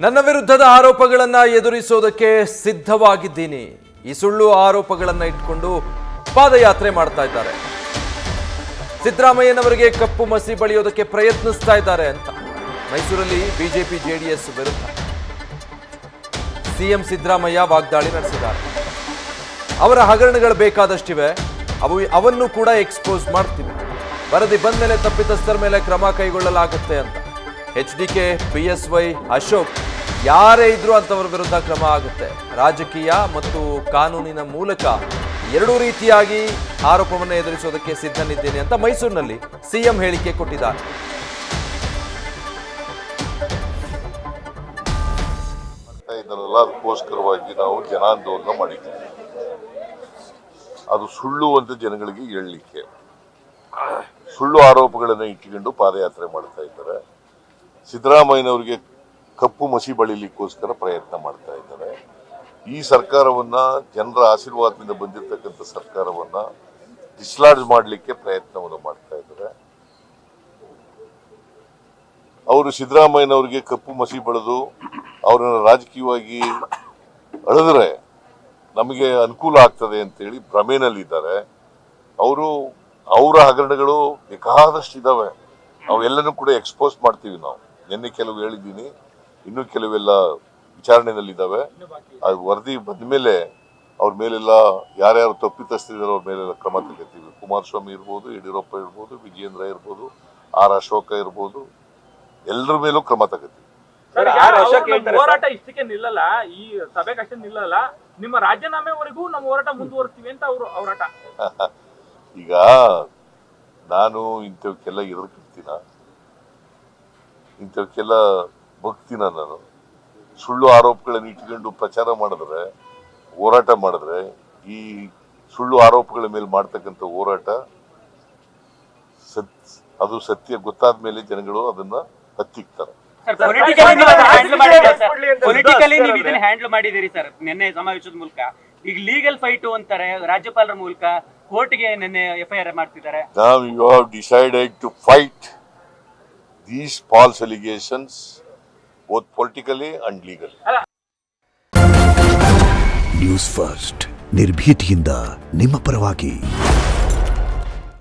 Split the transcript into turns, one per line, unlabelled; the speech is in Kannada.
ನನ್ನ ವಿರುದ್ಧದ ಆರೋಪಗಳನ್ನು ಎದುರಿಸೋದಕ್ಕೆ ಸಿದ್ಧವಾಗಿದ್ದೀನಿ. ಈ ಸುಳ್ಳು ಆರೋಪಗಳನ್ನು ಇಟ್ಕೊಂಡು ಪಾದಯಾತ್ರೆ ಮಾಡ್ತಾ ಇದ್ದಾರೆ. ಸಿದ್ದರಾಮಯ್ಯನವರಿಗೆ ಕಪ್ಪು ಮಸಿ ಬಳಿಯೋದಕ್ಕೆ ಪ್ರಯತ್ನಿಸ್ತಾ ಇದ್ದಾರೆ ಅಂತ ಮೈಸೂರಲ್ಲಿ ಬಿಜೆಪಿ ಜೆಡಿಎಸ್ ವಿರುದ್ಧ ಸಿಎಂ ಸಿದ್ದರಾಮಯ್ಯ ವಾಗ್ದಾಳಿ ನಡೆಸಿದ್ದಾರೆ. ಅವರ ಹಗರಣಗಳು ಬೇಕಾದಷ್ಟಿವೆ, ಅವನ್ನು ಕೂಡ ಎಕ್ಸ್ಪೋಸ್ ಮಾಡ್ತೀವಿ. ವರದಿ ಬಂದ ಮೇಲೆ ತಪ್ಪಿತಸ್ಥರ ಮೇಲೆ ಕ್ರಮ ಕೈಗೊಳ್ಳಲಾಗುತ್ತೆ ಅಂತ HDK, BSY, ಅಶೋಕ್ ಯಾರೇ ಇದ್ರೂ ಅಂತವರ ವಿರುದ್ಧ ಕ್ರಮ ಆಗುತ್ತೆ. ರಾಜಕೀಯ ಮತ್ತು ಕಾನೂನಿನ ಮೂಲಕ ಎರಡೂ ರೀತಿಯಾಗಿ ಆರೋಪವನ್ನು ಎದುರಿಸೋದಕ್ಕೆ ಸಿದ್ಧನಿದ್ದೇನೆ ಅಂತ ಮೈಸೂರಿನಲ್ಲಿ ಸಿಎಂ ಹೇಳಿಕೆ ಕೊಟ್ಟಿದ್ದಾರೆ.
ಅದಕ್ಕೋಸ್ಕರವಾಗಿ ನಾವು ಜನಾಂದೋಲನ ಮಾಡಿದ್ದೀವಿ. ಅದು ಸುಳ್ಳು ಅಂತ ಜನಗಳಿಗೆ ಹೇಳಲಿಕ್ಕೆ ಸುಳ್ಳು ಆರೋಪಗಳನ್ನು ಇಟ್ಟುಕೊಂಡು ಪಾದಯಾತ್ರೆ ಮಾಡ್ತಾ ಇದ್ದಾರೆ. ಸಿದ್ದರಾಮಯ್ಯನವರಿಗೆ ಕಪ್ಪು ಮಸಿ ಬಳಿಲಿಕ್ಕೋಸ್ಕರ ಪ್ರಯತ್ನ ಮಾಡ್ತಾ ಇದ್ದಾರೆ. ಈ ಸರ್ಕಾರವನ್ನ, ಜನರ ಆಶೀರ್ವಾದದಿಂದ ಬಂದಿರತಕ್ಕಂಥ ಸರ್ಕಾರವನ್ನ ಡಿಸ್ಲಾಡ್ಜ್ ಮಾಡಲಿಕ್ಕೆ ಪ್ರಯತ್ನವನ್ನು ಮಾಡ್ತಾ ಇದ್ದಾರೆ. ಅವರು ಸಿದ್ದರಾಮಯ್ಯನವರಿಗೆ ಕಪ್ಪು ಮಸಿ ಬಳಿದು ಅವರನ್ನು ರಾಜಕೀಯವಾಗಿ ಅಳೆದ್ರೆ ನಮಗೆ ಅನುಕೂಲ ಆಗ್ತದೆ ಅಂತೇಳಿ ಭ್ರಮೆನಲ್ಲಿದ್ದಾರೆ. ಅವರ ಹಗರಣಗಳು ಬೇಕಾದಷ್ಟು ಇದಾವೆ. ಅವೆಲ್ಲನೂ ಕೂಡ ಎಕ್ಸ್ಪೋಸ್ ಮಾಡ್ತೀವಿ ನಾವು. ನಿನ್ನೆ ಕೆಲವು ಹೇಳಿದ್ದೀನಿ, ಇನ್ನೂ ಕೆಲವೆಲ್ಲ ವಿಚಾರಣೆಯಲ್ಲಿದ್ದಾವೆ. ಅದು ವರದಿ ಬಂದ ಮೇಲೆ ಅವ್ರ ಮೇಲೆಲ್ಲ ಯಾರ್ಯಾರು ತಪ್ಪಿತಸ್ಥರಿದ್ದಾರೆ ಅವ್ರ ಮೇಲೆಲ್ಲ ಕ್ರಮ ತಗೋತೀವಿ. ಕುಮಾರಸ್ವಾಮಿ ಇರ್ಬೋದು, ಯಡಿಯೂರಪ್ಪ ಇರ್ಬೋದು, ವಿಜಯೇಂದ್ರ ಇರ್ಬೋದು, ಅಶೋಕ ಇರ್ಬೋದು, ಎಲ್ಲರ ಮೇಲೂ ಕ್ರಮ ತಗೋತೀವಿ.
ಹೋರಾಟ ಇಷ್ಟಕ್ಕೆ ನಿಲ್ಲಲ್ಲ, ಈ ಸಭೆಗೆ ಅಷ್ಟೇ ನಿಲ್ಲಲ್ಲ, ನಿಮ್ಮ ರಾಜೀನಾಮೆವರೆಗೂ ನಮ್ಮ ಹೋರಾಟ ಮುಂದುವರಿಸ್ತೀವಿ ಅಂತ ಅವರು ಹೋರಾಟ.
ಈಗ ನಾನು ಇಂಥವಕ್ಕೆಲ್ಲ ಎದುರ್ಕಿರ್ತೀನ, ಇಂಥವಕ್ಕೆಲ್ಲ ಭಕ್ತಿನ. ನಾನು ಸುಳ್ಳು ಆರೋಪಗಳನ್ನು ಇಟ್ಕೊಂಡು ಪ್ರಚಾರ ಮಾಡಿದ್ರೆ, ಹೋರಾಟ ಮಾಡಿದ್ರೆ, ಈ ಸುಳ್ಳು ಆರೋಪಗಳ ಮೇಲೆ ಮಾಡ್ತಕ್ಕಂಥ ಹೋರಾಟ ಅದು ಸತ್ಯ ಗೊತ್ತಾದ ಮೇಲೆ ಜನಗಳು ಅದನ್ನ ಹತ್ತಿಕ್ತಾರೆ.
ಪೊಲಿಟಿಕಲಿ ನೀವು ಇದನ್ನ ಹ್ಯಾಂಡಲ್ ಮಾಡಿದಿರಿ ಸರ್ ನಿನ್ನೆ ಸಮಾವೇಶದ ಮೂಲಕ. ಈಗ ಲೀಗಲ್ ಫೈಟ್ ಅಂತಾರೆ, ರಾಜ್ಯಪಾಲರ ಮೂಲಕ ಕೋರ್ಟ್ಗೆ ನಿನ್ನೆ FIR ಮಾಡ್ತಿದ್ದಾರೆ.
Now you have decided to fight these false allegations both politically and legally.
News first ನಿರ್ಭೀತಿಯಿಂದ ನಿಮ್ಮ ಪರವಾಗಿ.